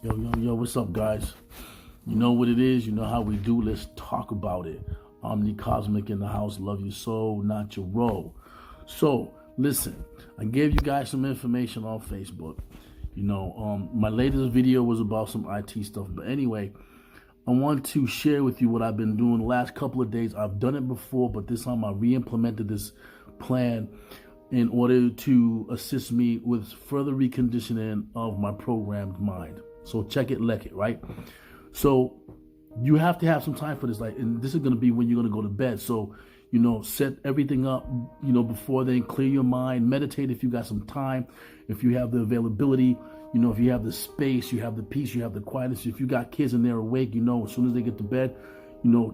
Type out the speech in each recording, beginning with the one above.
Yo, what's up, guys? You know what it is, you know how we do. Let's talk about it. Omni Cosmic in the house. Love your soul, not your role. So, listen, I gave you guys some information on Facebook. My latest video was about some IT stuff. But anyway, I want to share with you what I've been doing the last couple of days. I've done it before, but this time I re-implemented this plan in order to assist me with further reconditioning of my programmed mind. So check it, like it, right? So you have to have some time for this, and this is going to be when you're going to go to bed. So, set everything up, before then, clear your mind, meditate if you got some time, if you have the availability, if you have the space, you have the peace, you have the quietness. If you got kids and they're awake, as soon as they get to bed,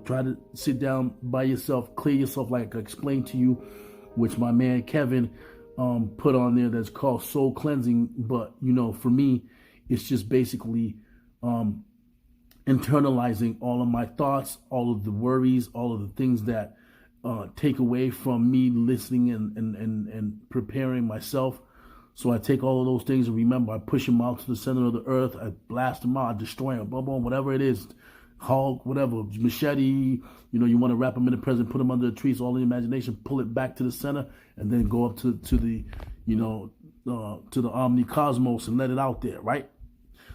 try to sit down by yourself, clear yourself, like I explained to you, which my man Kevin put on there, that's called soul cleansing. But, for me, it's just basically internalizing all of my thoughts, all of the worries, all of the things that take away from me listening and preparing myself. So I take all of those things and remember, I push them out to the center of the earth. I blast them out, I destroy them, boom, boom, whatever it is. Hulk, whatever, machete, you want to wrap them in the present, put them under the trees, all the imagination, pull it back to the center, and then go up to the, to the Omni Cosmos and let it out there, right?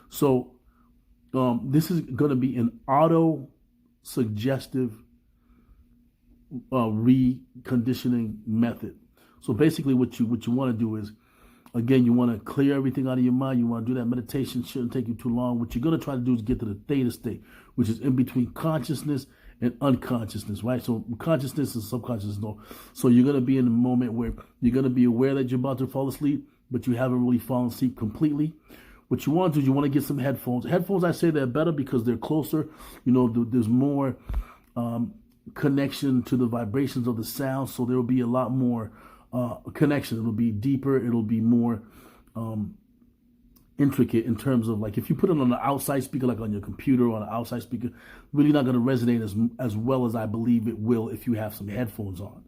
So this is going to be an auto-suggestive reconditioning method. So basically what you want to do is, again, you want to clear everything out of your mind. You want to do that meditation. Shouldn't take you too long. What you're going to try to do is get to the theta state, which is in between consciousness and unconsciousness, right? So consciousness and subconscious, no. So you're going to be in a moment where you're going to be aware that you're about to fall asleep, but you haven't really fallen asleep completely. What you want to do is you want to get some headphones. Headphones, I say they're better because they're closer. There's more connection to the vibrations of the sound, so there will be a lot more connection. It'll be deeper. It'll be more intricate in terms of, like, if you put it on the outside speaker, like on your computer or on an outside speaker, really not going to resonate as well as I believe it will if you have some headphones on.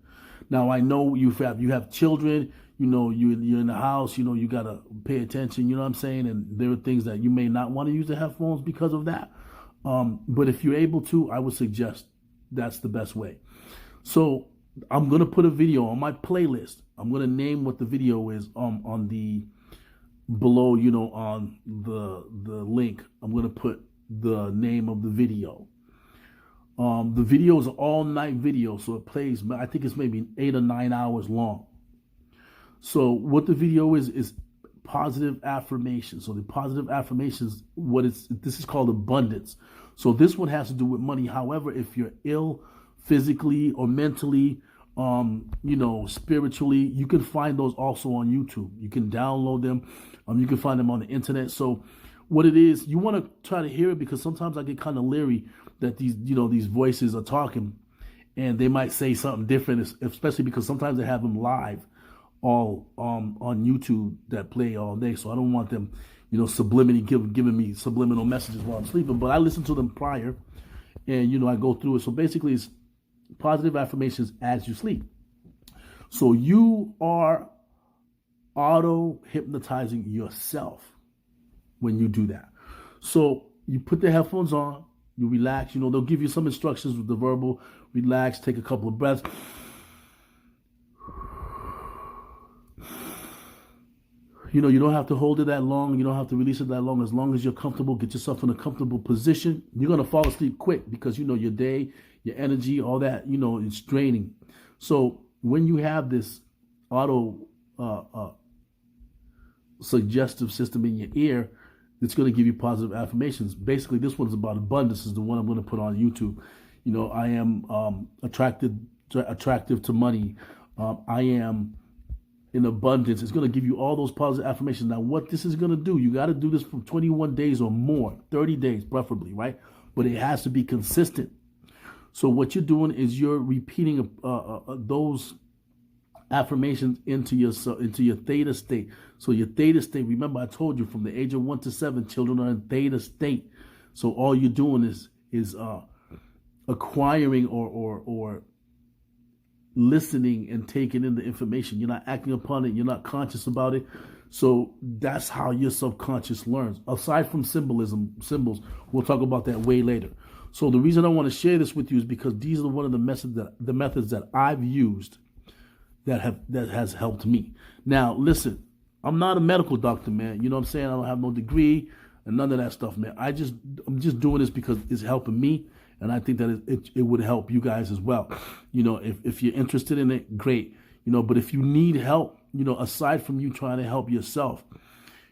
Now, I know you have children, you're in the house, you got to pay attention, you know what I'm saying? And there are things that you may not want to use the headphones because of that. But if you're able to, I would suggest that's the best way. So I'm going to put a video on my playlist. I'm going to name what the video is on the below, on the link. I'm going to put the name of the video. The video is an all-night video, so it plays, I think it's maybe 8 or 9 hours long. So what the video is positive affirmations. So the positive affirmations, this is called abundance. So this one has to do with money. However, if you're ill physically or mentally, spiritually, you can find those also on YouTube. You can download them. You can find them on the internet. So what it is, you want to try to hear it, because sometimes I get kind of leery that these voices are talking and they might say something different, especially because sometimes they have them live all on YouTube that play all day. So I don't want them, subliminally giving me subliminal messages while I'm sleeping. But I listen to them prior, and I go through it. So basically, it's positive affirmations as you sleep. So you are auto-hypnotizing yourself when you do that. So you put the headphones on, you relax. They'll give you some instructions with the verbal. Relax, take a couple of breaths. You don't have to hold it that long. You don't have to release it that long. As long as you're comfortable, get yourself in a comfortable position. You're going to fall asleep quick because, your day, your energy, all that, it's draining. So when you have this auto suggestive system in your ear, it's going to give you positive affirmations. Basically, this one's about abundance, is the one I'm going to put on YouTube. I am attractive to money. I am in abundance. It's going to give you all those positive affirmations. Now, what this is going to do, you got to do this for 21 days or more, 30 days preferably, right? But it has to be consistent. So what you're doing is you're repeating those affirmations into your theta state. So your theta state, remember I told you, from the age of 1 to 7, children are in theta state. So all you're doing is acquiring or listening and taking in the information. You're not acting upon it. You're not conscious about it. So that's how your subconscious learns. Aside from symbols, we'll talk about that way later. So the reason I want to share this with you is because these are one of the methods that I've used that has helped me. Now, listen, I'm not a medical doctor, man. You know what I'm saying? I don't have no degree and none of that stuff, man. I'm just doing this because it's helping me, and I think that it would help you guys as well. You know, if you're interested in it, great. You know, but if you need help, you know, aside from you trying to help yourself,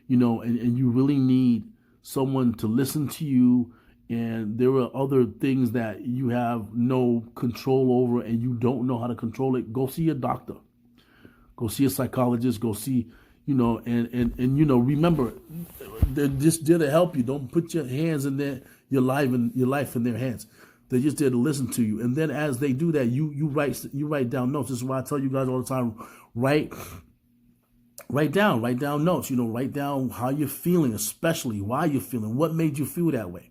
you know, and you really need someone to listen to you, and there are other things that you have no control over and you don't know how to control it, go see a doctor. Go see a psychologist, go see, you know, and you know, remember, they're just there to help you. Don't put your hands in your life in their hands. They're just there to listen to you. And then as they do that, you write down notes. This is why I tell you guys all the time, write down notes. You know, write down how you're feeling, especially why you're feeling, what made you feel that way.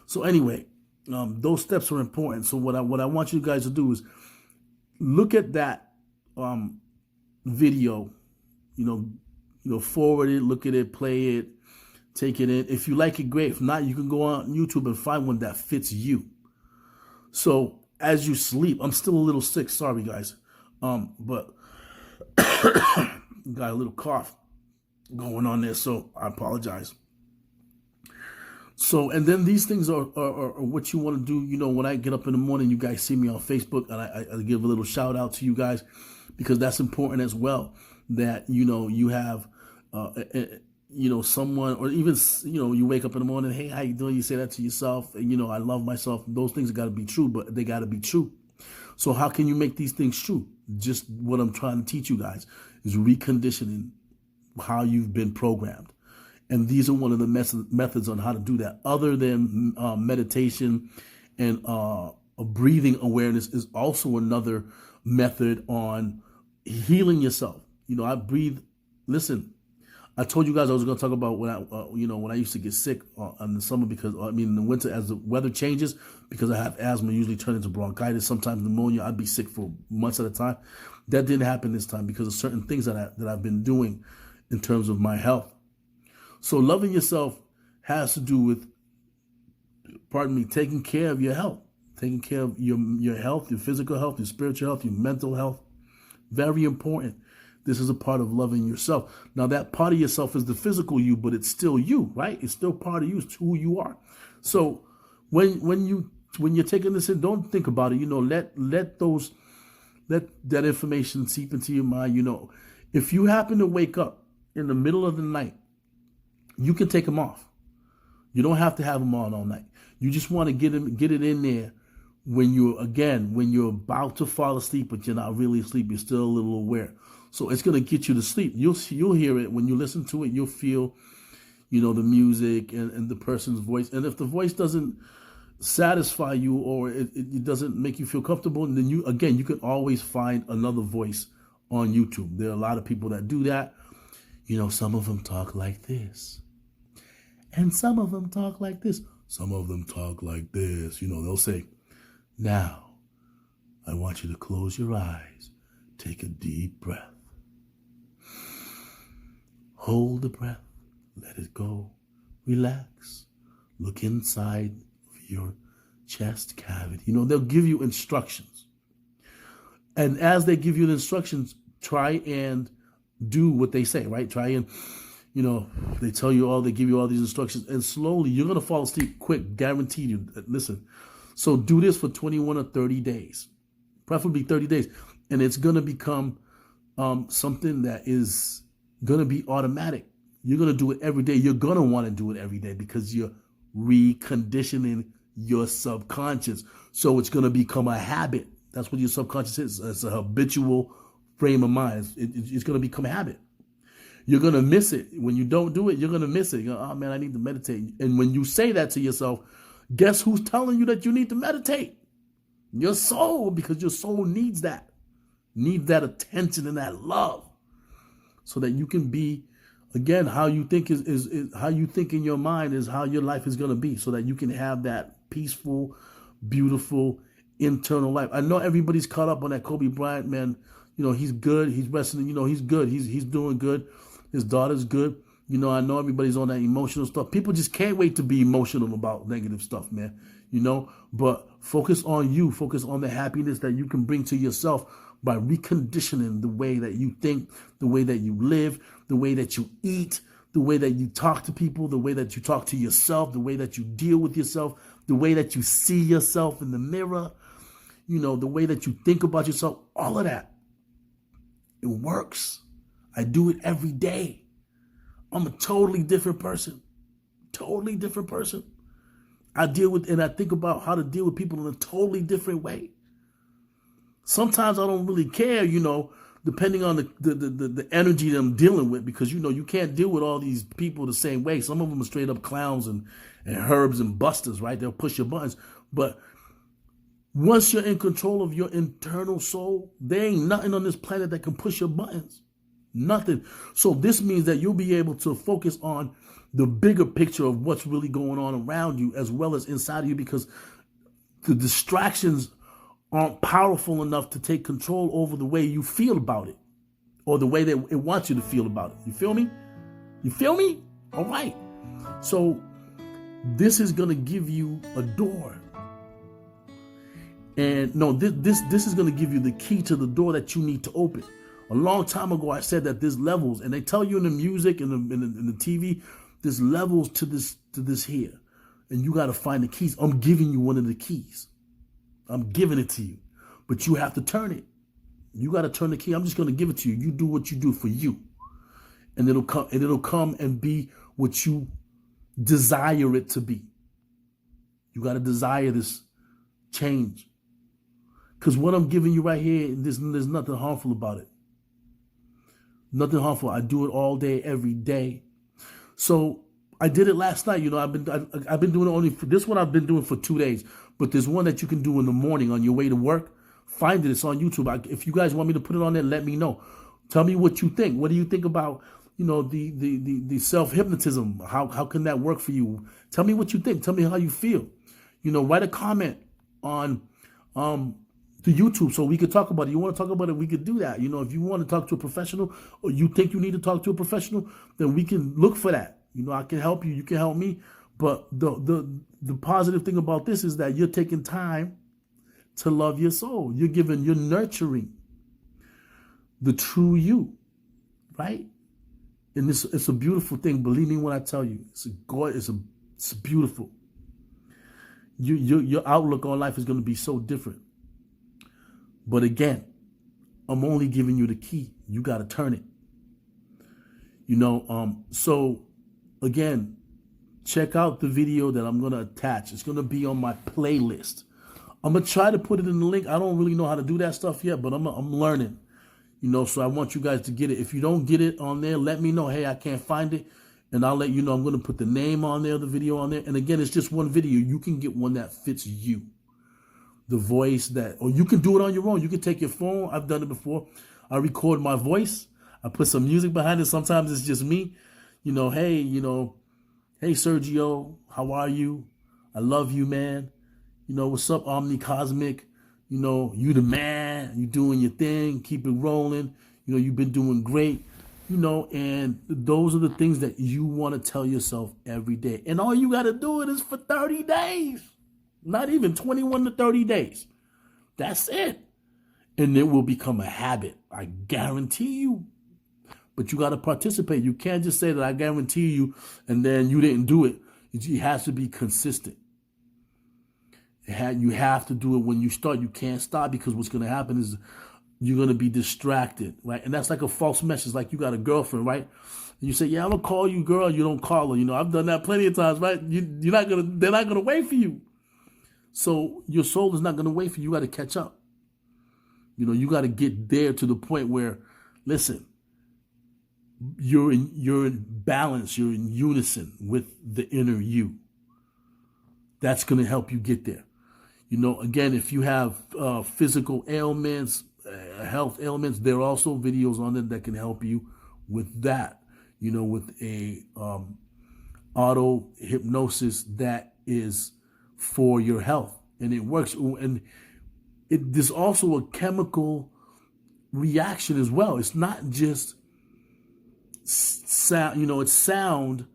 So anyway, those steps are important. So what I want you guys to do is look at that video, you know, forward it, look at it, play it, take it in. If you like it, great. If not, you can go on YouTube and find one that fits you. So as you sleep, I'm still a little sick. Sorry, guys. But got a little cough going on there, so I apologize. So, and then these things are what you want to do. You know, when I get up in the morning, you guys see me on Facebook, and I give a little shout out to you guys, because that's important as well, that, you know, you have, you know, someone, or even, you know, you wake up in the morning, hey, how you doing? You say that to yourself, and, you know, I love myself. Those things got to be true, but they got to be true. So how can you make these things true? Just what I'm trying to teach you guys is reconditioning how you've been programmed. And these are one of the methods on how to do that. Other than meditation and breathing awareness is also another method on healing yourself. You know, I breathe. Listen, I told you guys I was going to talk about when I used to get sick in the summer, because in the winter, as the weather changes, because I have asthma, usually turn into bronchitis, sometimes pneumonia. I'd be sick for months at a time. That didn't happen this time because of certain things that I've been doing in terms of my health. So loving yourself has to do with, taking care of your health, taking care of your health, your physical health, your spiritual health, your mental health. Very important. This is a part of loving yourself. Now, that part of yourself is the physical you, but it's still you, right? It's still part of you. It's who you are. So when you're taking this in, don't think about it. You know, let that information seep into your mind. You know, if you happen to wake up in the middle of the night, you can take them off. You don't have to have them on all night. You just want to get it in there when you're about to fall asleep, but you're not really asleep. You're still a little aware. So it's going to get you to sleep. You'll hear it when you listen to it. You'll feel, you know, the music and the person's voice. And if the voice doesn't satisfy you, or it doesn't make you feel comfortable, then you can always find another voice on YouTube. There are a lot of people that do that. You know, some of them talk like this, and some of them talk like this. Some of them talk like this. You know, they'll say, now, I want you to close your eyes. Take a deep breath. Hold the breath. Let it go. Relax. Look inside of your chest cavity. You know, they'll give you instructions. And as they give you the instructions, try and do what they say, right? Try and, you know, they tell you they give you all these instructions, and slowly you're going to fall asleep quick, guaranteed you. Listen, so do this for 21 or 30 days, preferably 30 days. And it's going to become something that is going to be automatic. You're going to do it every day. You're going to want to do it every day because you're reconditioning your subconscious. So it's going to become a habit. That's what your subconscious is. It's a habitual frame of mind. It's going to become a habit. You're going to miss it. When you don't do it, you're going to miss it. You're, oh man, I need to meditate. And when you say that to yourself, guess who's telling you that you need to meditate? Your soul, because your soul needs that attention and that love, so that you can be, again, how you think is how you think in your mind is how your life is going to be, so that you can have that peaceful, beautiful internal life. I know everybody's caught up on that Kobe Bryant, man. You know, he's good. He's wrestling. You know, he's good. He's doing good. His daughter's good. You know, I know everybody's on that emotional stuff. People just can't wait to be emotional about negative stuff, man. You know, but focus on you. Focus on the happiness that you can bring to yourself by reconditioning the way that you think, the way that you live, the way that you eat, the way that you talk to people, the way that you talk to yourself, the way that you deal with yourself, the way that you see yourself in the mirror, you know, the way that you think about yourself, all of that. It works. I do it every day. I'm a totally different person. Totally different person. I deal with, and I think about how to deal with people in a totally different way. Sometimes I don't really care, you know, depending on the energy that I'm dealing with, because, you know, you can't deal with all these people the same way. Some of them are straight up clowns and herbs and busters, right? They'll push your buttons. But once you're in control of your internal soul, there ain't nothing on this planet that can push your buttons. Nothing. So this means that you'll be able to focus on the bigger picture of what's really going on around you as well as inside of you, because the distractions aren't powerful enough to take control over the way you feel about it or the way that it wants you to feel about it. You feel me? You feel me? All right. So this is going to give you a door. And no, this is going to give you the key to the door that you need to open. A long time ago, I said that there's levels, and they tell you in the music and in the TV, there's levels to this here, and you got to find the keys. I'm giving you one of the keys. I'm giving it to you, but you have to turn it. You got to turn the key. I'm just going to give it to you. You do what you do for you, and it'll come and be what you desire it to be. You got to desire this change, because what I'm giving you right here, there's nothing harmful about it. Nothing harmful. I do it all day, every day. So I did it last night. You know, I've been doing it only for this one. I've been doing for 2 days, but there's one that you can do in the morning on your way to work. Find it. It's on YouTube. If you guys want me to put it on there, let me know. Tell me what you think. What do you think about, you know, the self-hypnotism? How can that work for you? Tell me what you think. Tell me how you feel. You know, write a comment on the YouTube so we could talk about it. You want to talk about it, we could do that. You know, if you want to talk to a professional or you think you need to talk to a professional, then we can look for that. You know, I can help you. You can help me. But the positive thing about this is that you're taking time to love your soul. You're nurturing the true you, right? And it's a beautiful thing. Believe me when I tell you, it's beautiful. Your outlook on life is going to be so different. But again, I'm only giving you the key. You got to turn it. You know, so again, check out the video that I'm going to attach. It's going to be on my playlist. I'm going to try to put it in the link. I don't really know how to do that stuff yet, but I'm learning. You know, so I want you guys to get it. If you don't get it on there, let me know. Hey, I can't find it. And I'll let you know. I'm going to put the name on there, the video on there. And again, it's just one video. You can get one that fits you. The voice that, or you can do it on your own. You can take your phone. I've done it before. I record my voice. I put some music behind it. Sometimes it's just me. Hey, hey, Sergio, how are you? I love you, man. What's up, Omni Cosmic? You the man. You doing your thing. Keep it rolling. You've been doing great. And those are the things that you want to tell yourself every day. And all you got to do it is for 30 days. Not even 21 to 30 days. That's it. And it will become a habit. I guarantee you. But you got to participate. You can't just say that I guarantee you and then you didn't do it. It has to be consistent. You have to do it when you start. You can't stop, because what's going to happen is you're going to be distracted, right? And that's like a false message. Like you got a girlfriend, right? And you say, yeah, I'm going to call you, girl. You don't call her. I've done that plenty of times, right? They're not going to wait for you. So your soul is not going to wait for you. You got to catch up. You got to get there to the point where, listen, you're in balance. You're in unison with the inner you. That's going to help you get there. Again, if you have physical ailments, health ailments, there are also videos on it that can help you with that. With a auto hypnosis that is for your health, and it works. And there's also a chemical reaction as well. It's not just sound, it's sound,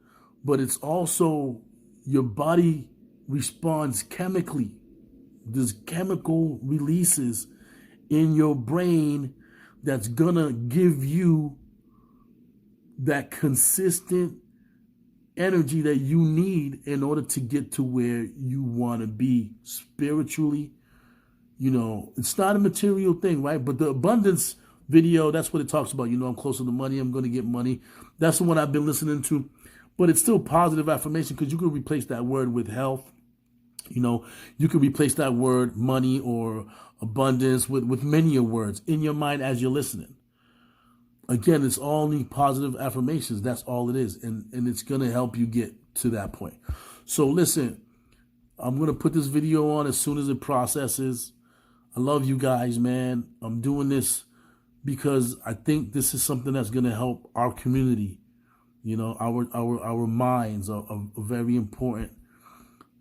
but it's also your body responds chemically. There's chemical releases in your brain that's gonna give you that consistent energy that you need in order to get to where you want to be spiritually. It's not a material thing, right? But the abundance video, that's what it talks about. I'm closer to money, I'm going to get money. That's the one I've been listening to. But it's still positive affirmation, because you could replace that word with health. You could replace that word money or abundance with many words in your mind as you're listening. Again, it's only positive affirmations. That's all it is. And it's going to help you get to that point. So listen, I'm going to put this video on as soon as it processes. I love you guys, man. I'm doing this because I think this is something that's going to help our community. Our minds are very important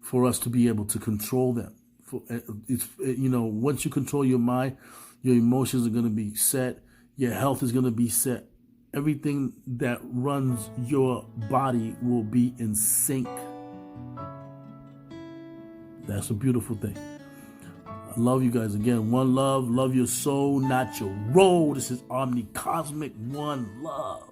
for us to be able to control them. Once you control your mind, your emotions are going to be set. Your health is going to be set. Everything that runs your body will be in sync. That's a beautiful thing. I love you guys again. One love. Love your soul, not your role. This is Omni Cosmic. One love.